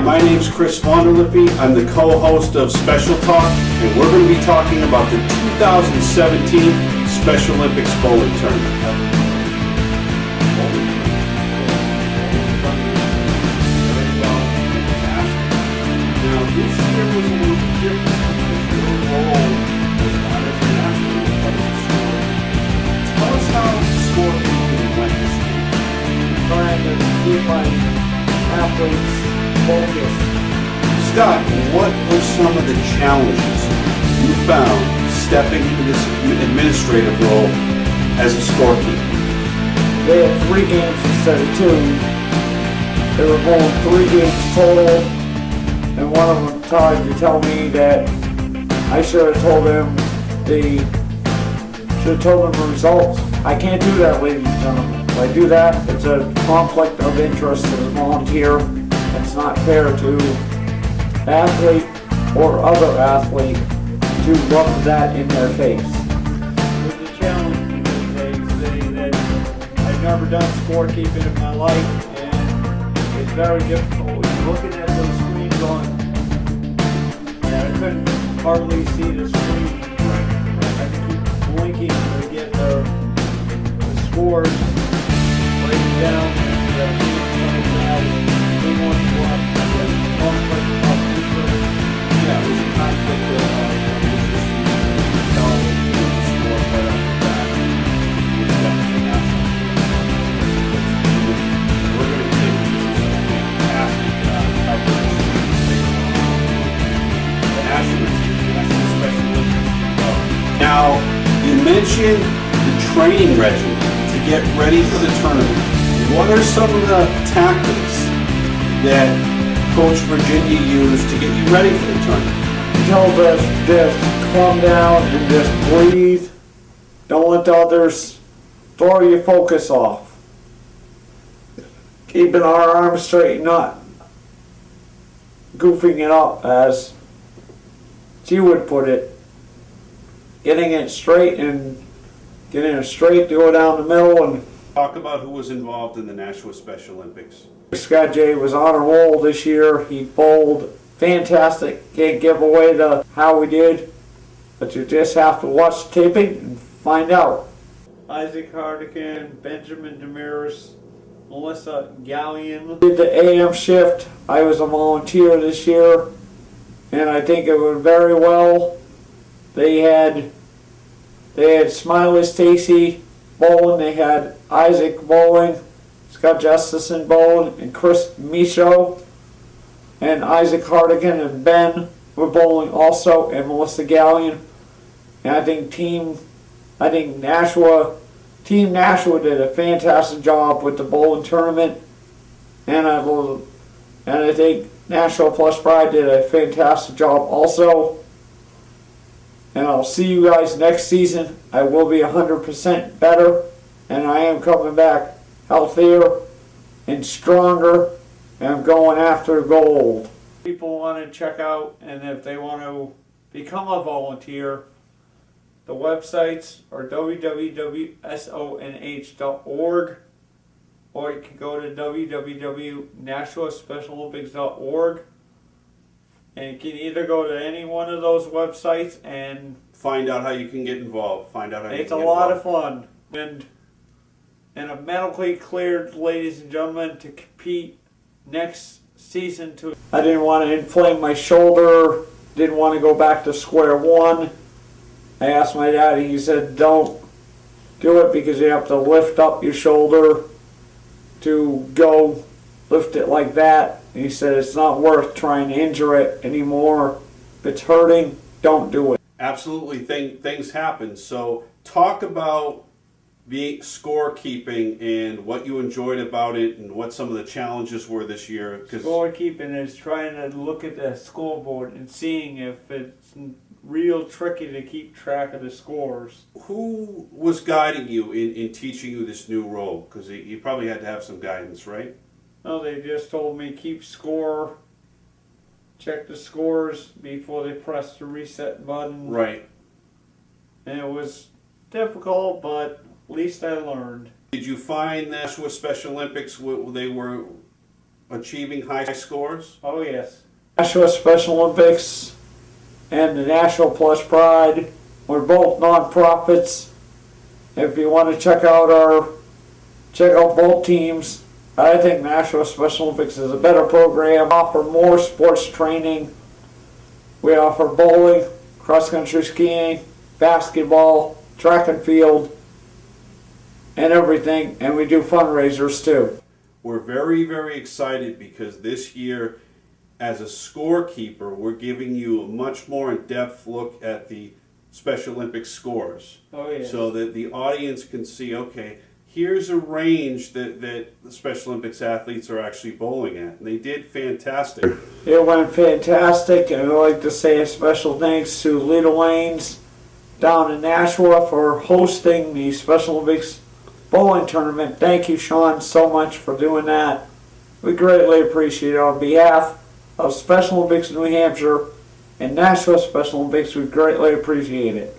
my name's Chris Lippe. I'm the co-host of Special Talk, and we're going to be talking about the 2017 Special Olympics bowling tournament. Now, this year was a little bit different because your role was not as a national, but as a scorer. Tell us how scorekeeping went this year. Trying to keep my athletes focused. Scott, what were some of the challenges you found stepping into this administrative role as a scorekeeper? They had 3 games instead of 2. They were going 3 games total, and one of them tried to tell me that I should have told them the results. I can't do that, ladies and gentlemen. If I do that, it's a conflict of interest as a volunteer. It's not fair to athlete or other athlete to rub that in their face. It's a challenge because they say that I've never done scorekeeping in my life, and it's very difficult. You're looking at those screens on, and I couldn't hardly see the screen. I had to keep blinking to get the scores, write it down, and Yeah, it was a conflict of interest. Telling the score right off the bat was definitely not something. We're going to take this as a fantastic coverage. The Nashua Special Olympics. Now, you mentioned the training regimen to get ready for the tournament. What are some of the tactics that Coach Virginia used to get you ready for the tournament? He tells us just calm down and just breathe. Don't let the others throw your focus off. Keeping our arms straight, not goofing it up, as she would put it. Getting it straight and getting it straight to go down the middle. And talk about who was involved in the Nashua Special Olympics. Scott J was on a roll this year. He bowled fantastic. Can't give away how we did, but you just have to watch the taping and find out. Isaac Hardigan, Benjamin Demirs, Melissa Gallion did the AM shift. I was a volunteer this year, and I think it went very well. They had Smiley Stacy bowling. They had Isaac bowling, Scott Justason bowling, and Chris Michaud, and Isaac Hardigan and Ben were bowling also, and Melissa Gallion. And I think Team Nashua did a fantastic job with the bowling tournament, and I think Nashua Plus Pride did a fantastic job also. And I'll see you guys next season. I will be 100% better, and I am coming back healthier and stronger, and I'm going after gold. People want to check out, and if they want to become a volunteer, the websites are www.sonh.org, or you can go to www.nashuaspecialolympics.org, and you can either go to any one of those websites and find out how you can get involved. It's a lot of fun. And I'm medically cleared, ladies and gentlemen, to compete next season. I didn't want to inflame my shoulder, didn't want to go back to square one. I asked my dad, he said, don't do it because you have to lift up your shoulder to go lift it like that. And he said, it's not worth trying to injure it anymore. If it's hurting, don't do it. Absolutely, things happen. So talk about scorekeeping and what you enjoyed about it and what some of the challenges were this year. Scorekeeping is trying to look at the scoreboard and seeing if it's real tricky to keep track of the scores. Who was guiding you in teaching you this new role? Because you probably had to have some guidance, right? No, they just told me keep score, check the scores before they press the reset button. Right. And it was difficult, but at least I learned. Did you find Nashua Special Olympics, they were achieving high scores? Oh, yes. Nashua Special Olympics and the National Plus Pride, we're both non-profits. If you want to check out both teams, I think Nashua Special Olympics is a better program. We offer more sports training. We offer bowling, cross-country skiing, basketball, track and field, and everything. And we do fundraisers too. We're very, very excited because this year, as a scorekeeper, we're giving you a much more in-depth look at the Special Olympics scores. Oh, yeah. So that the audience can see, okay, here's a range that the Special Olympics athletes are actually bowling at. And they did fantastic. It went fantastic, and I'd like to say a special thanks to Leda Lanes down in Nashua for hosting the Special Olympics bowling tournament. Thank you, Sean, so much for doing that. We greatly appreciate it. On behalf of Special Olympics New Hampshire and Nashua Special Olympics, we greatly appreciate it.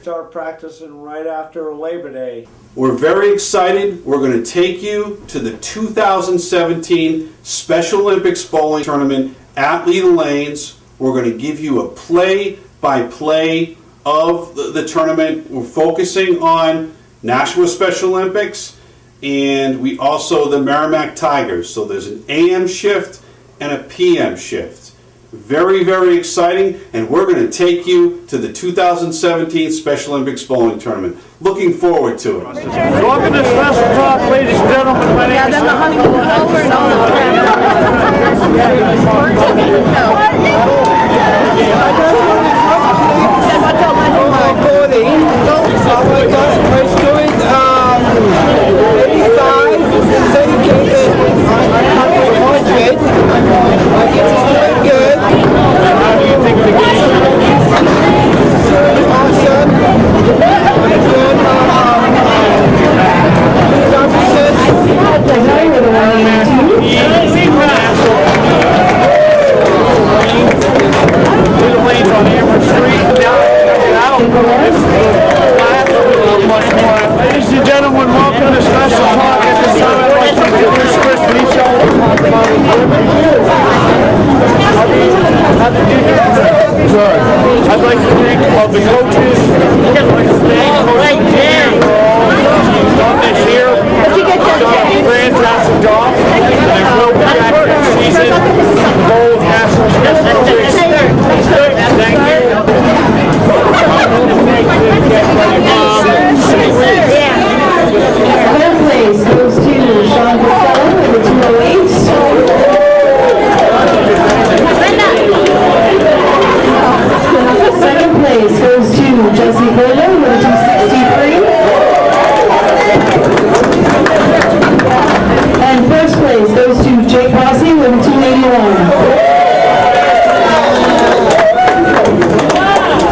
Start practicing right after Labor Day. We're very excited. We're going to take you to the 2017 Special Olympics bowling tournament at Leda Lanes. We're going to give you a play-by-play of the tournament. We're focusing on Nashua Special Olympics and we also the Merrimack Tigers. So there's an AM shift and a PM shift. Very, very exciting, and we're going to take you to the 2017 Special Olympics bowling tournament. Looking forward to it. Welcome to Special Talk, ladies and gentlemen. My name is Scott Ladies and gentlemen, welcome to Special Talk. At this time, I'd like to introduce Chris Michel. I'd like to thank all the coaches. I'd like to thank Coach Kim. She's done this year. She's done a fantastic job. And I will be back next season. Bold National Special Olympics. Thank you. Third place goes to Scott Justason with a 208. Second place goes to Stacy Martel with a 263. And first place goes to Jake Bossy with a 281.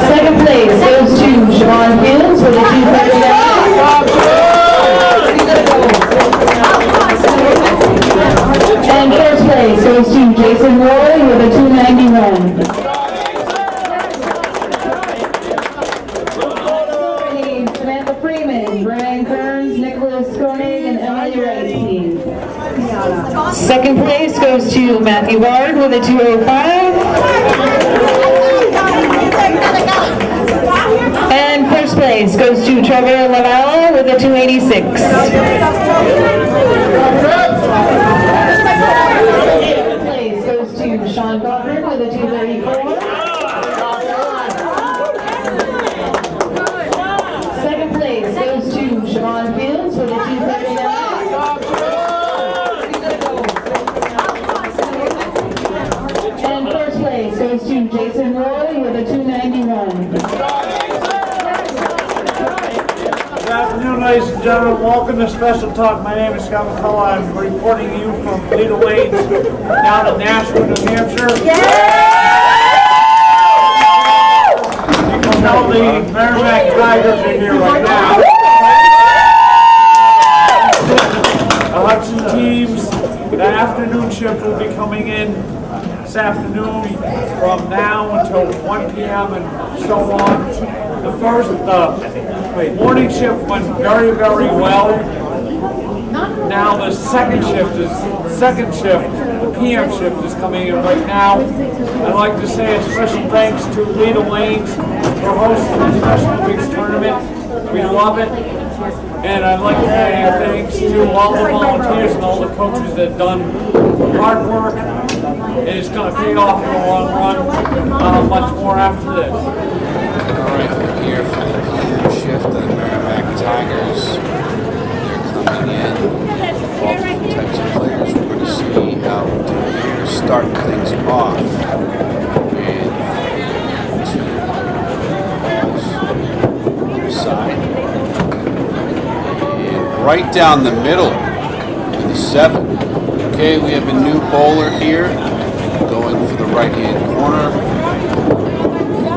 Second place goes to Siobhan Fields with a 239. And first place goes to Jason Roy with a 291. Samantha Freeman, Brian Kearns, Nicholas Koenig, and Emily Redstein. Second place goes to Matthew Bard with a 205. And first place goes to Trevor Lavala with a 286. Third place goes to Sean Cochran with a 234. Second place goes to Siobhan Fields with a 239. And first place goes to Jason Roy with a 291. Good afternoon, ladies and gentlemen. Welcome to Special Talk. My name is Scott McCullough. I'm reporting to you from Leda Lanes down in Nashua, New Hampshire. You can tell the Merrimack Tigers are here right now. The Hudson teams, the afternoon shift will be coming in this afternoon from now until 1 p.m. and so on. The morning shift went very, very well. Now the second shift, the PM shift is coming in right now. I'd like to say a special thanks to Leda for hosting the Special Olympics tournament. We love it. And I'd like to say thanks to all the volunteers and all the coaches that have done hard work. And it's going to pay off in the long run. Much more after this. All right, we're here for the PM shift of the Merrimack Tigers. They're coming in. All different types of players. We're going to see how we do here. Start things off with 2 balls on the side. And right down the middle with a 7. Okay, we have a new bowler here going for the right-hand corner.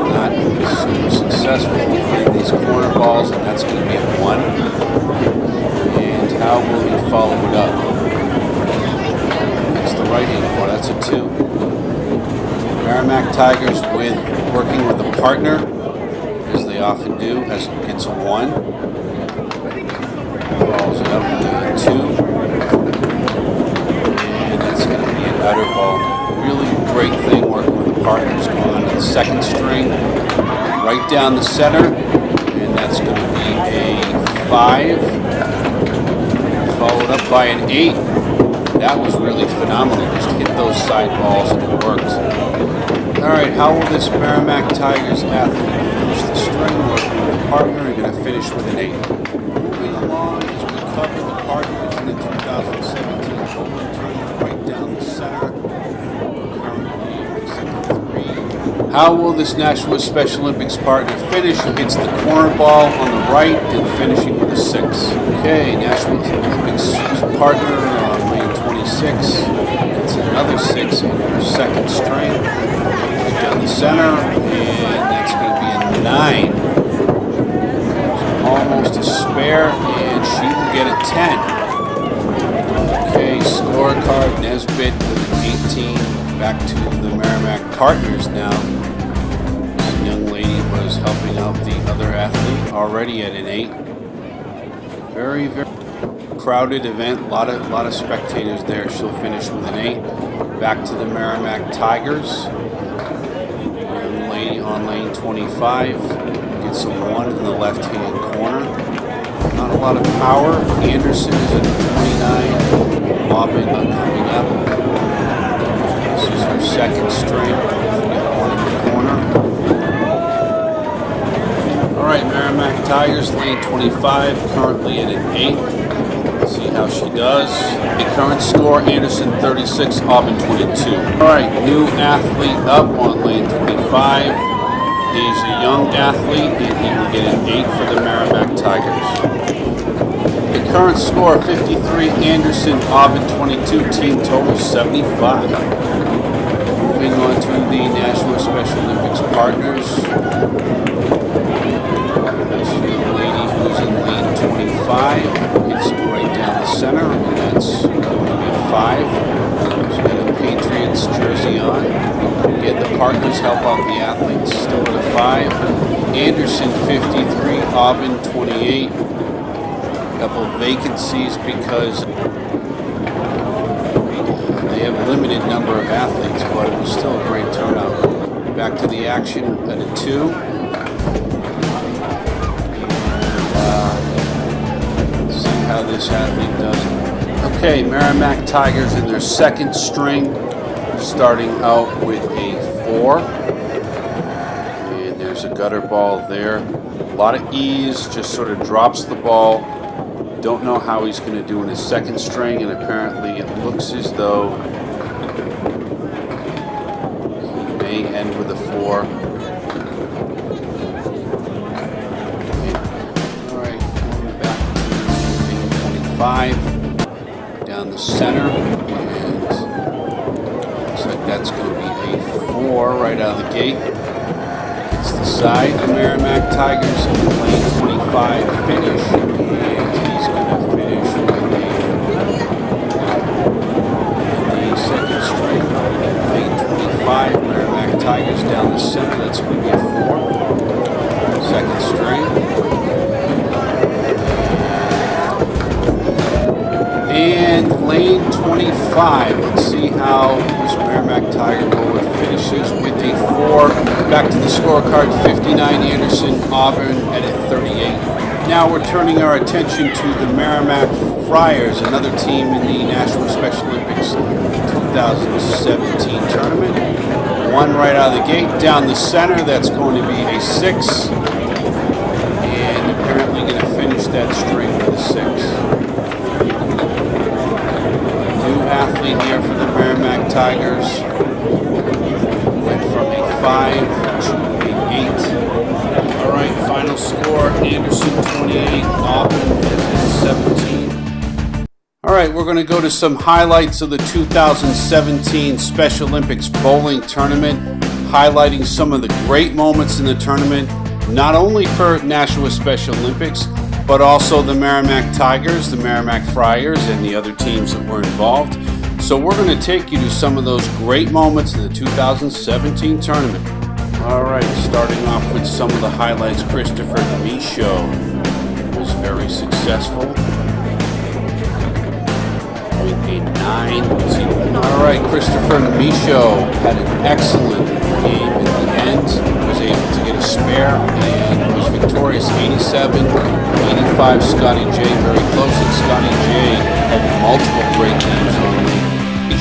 Not super successful getting these corner balls, and that's going to be a 1. And how will he follow it up? It's the right-hand corner. That's a 2. Merrimack Tigers working with a partner, as they often do, gets a 1. Follows it up with a 2. Gutter ball. Really great thing working with the partners, going on to the second string, right down the center, and that's going to be a 5, followed up by an 8. That was really phenomenal, just hit those side balls and it worked. Alright, how will this Merrimack Tigers athlete finish the string working with the partner? You're going to finish with an 8. Moving along as we cover the partners in the 2017 Open Tournament right down the center. We're currently set to 3. How will this Nashua Special Olympics partner finish? He hits the corner ball on the right and finishing with a 6. Okay, Nashua Olympics partner on lane 26. Gets another 6 in her second string. Right down the center, and that's going to be a 9. Almost a spare, and she will get a 10. Okay, scorecard, Nesbitt with an 18. Back to the Merrimack partners now. This young lady was helping out the other athlete, already at an 8. Very, very crowded event, a lot of spectators there. She'll finish with an 8. Back to the Merrimack Tigers. Young lady on lane 25 gets a 1 in the left-hand corner. Not a lot of power. Anderson is at 29. Bobbin coming up. This is her second string. Get 1 in the corner. Alright, Merrimack Tigers, lane 25, currently at an 8. See how she does. The current score, Anderson 36, Aubin 22. Alright, new athlete up on lane 25. He's a young athlete, and he will get an 8 for the Merrimack Tigers. The current score, 53, Anderson, Aubin 22, team total 75. Moving on to the Nashua Special Olympics partners. This young lady who's in lane 25. It's right down the center, and that's going to be a 5. She's got a Patriots jersey on. Again, the partners help out the athletes. Still at a 5. Anderson 53, Aubin 28. A couple vacancies because they have a limited number of athletes, but it was still a great turnout. Back to the action at a 2. See how this athlete does. Okay, Merrimack Tigers in their second string, starting out with a 4. And there's a gutter ball there. A lot of ease, just sort of drops the ball. Don't know how he's going to do in his second string, and apparently it looks as though he may end with a 4. Alright, going back to 25, down the center, and looks like that's going to be a 4 right out of the gate. It's the side, the Merrimack Tigers in lane 25 finish, and he's going to finish with the second string, lane 25, Merrimack Tigers down the center, that's going to be a 4. Second string. 25. Let's see how this Merrimack Tiger bowler finishes with a 4. Back to the scorecard, 59 Anderson, Auburn at a 38. Now we're turning our attention to the Merrimack Friars, another team in the Nashua Special Olympics 2017 tournament. One right out of the gate, down the center, that's going to be a 6. And apparently going to finish that string with a 6. New athlete here for the Merrimack Tigers. Went from a 5 to an 8. All right, final score, Anderson 28, Auburn is 17. All right, we're going to go to some highlights of the 2017 Special Olympics bowling tournament, highlighting some of the great moments in the tournament, not only for Nashua Special Olympics, but also the Merrimack Tigers, the Merrimack Friars, and the other teams that were involved. So we're going to take you to some of those great moments in the 2017 tournament. All right, starting off with some of the highlights. Christopher Michaud was very successful. With a 9. All right, Christopher Michaud had an excellent game in the end. Was able to get a spare and was victorious 87, 85. Scotty J very close, and Scotty J had multiple great games on him.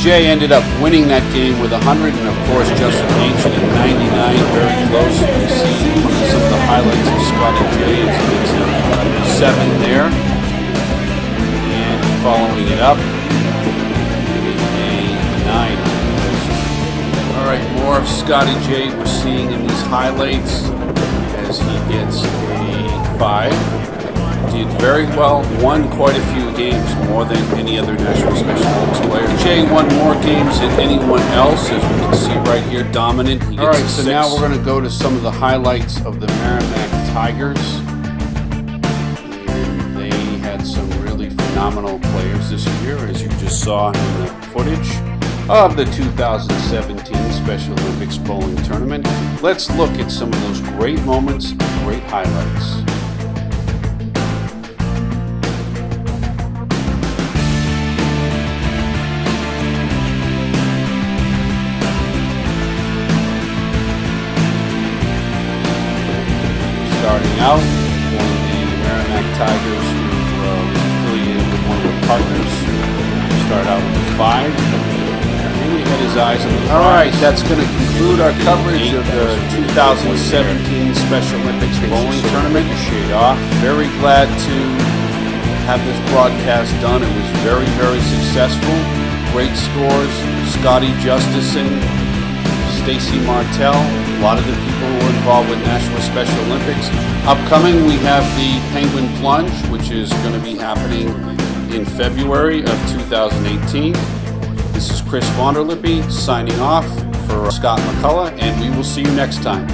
J ended up winning that game with 100, and of course Justin Ancient at 99, very close. You see some of the highlights of Scotty J as he gets 7 there. And following it up, all right, more of Scotty J we're seeing in these highlights as he gets a 5. Did very well, won quite a few games, more than any other National Special Olympics player. Jay won more games than anyone else, as we can see right here, dominant. He gets all right, so 6. Now we're going to go to some of the highlights of the Merrimack Tigers. And they had some really phenomenal players this year, as you just saw in the footage of the 2017 Special Olympics bowling tournament. Let's look at some of those great moments and great highlights. Starting out, one of the Merrimack Tigers who was affiliated with one of the partners. Start out with a 5. He had his eyes on the prize. All right, that's going to conclude our coverage of the 2017 Special Olympics bowling tournament. Shade off. Very glad to have this broadcast done. It was very, very successful. Great scores. Scott Justason, Stacy Martel, a lot of the people who were involved with Nashua Special Olympics. Upcoming, we have the Penguin Plunge, which is going to be happening in February of 2018. This is Chris Vonderlippe signing off for Scott McCullough, and we will see you next time.